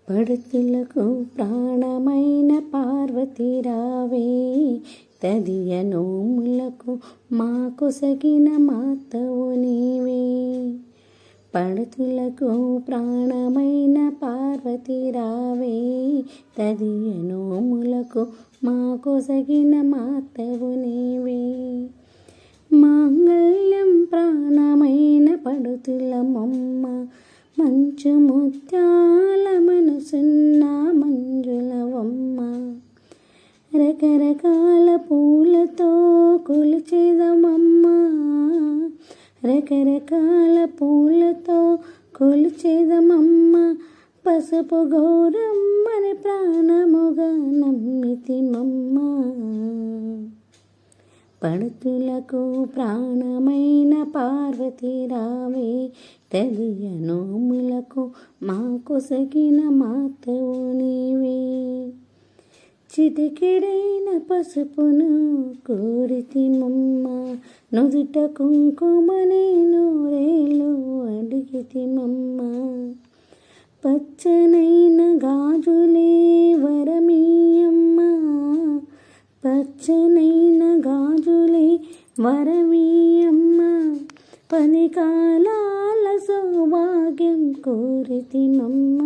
పడుతులకు ప్రాణమైన పార్వతి రావే, తదియ నోములకు మాకొసగిన మాతవు నీవే. పడుతులకు ప్రాణమైన పార్వతి రావే, తదియ నోములకు మాకొసగిన మాతవు నీవే. మాంగళ్యం ప్రాణమైన పడుతులమమ్మ, మంచు ముత్యాల మనసున్న మంజులవమ్మ. రకరకాల పూలతో కొలిచేదమమ్మ, రకరకాల పూలతో కొలిచేదమమ్మ. పసుపు గౌరమ్మని ప్రాణముగా నమ్మితిమమ్మ. పడుతులకు ప్రాణమైన పార్వతి రావే, తదియ నోములకు మాకొసగిన మాతవు నీవే. చిటికెడైన పసుపును కోరితిమమ్మ, నుదుట కుంకుమని నూరేళ్ళు అడిగితిమమ్మ. పచ్చనైన గాజులే వరమీయమ్మ, పచ్చనైన గాజులే వరమీయమ్మ. 10 కాలాల సౌభాగ్యం కోరితిమమ్మ.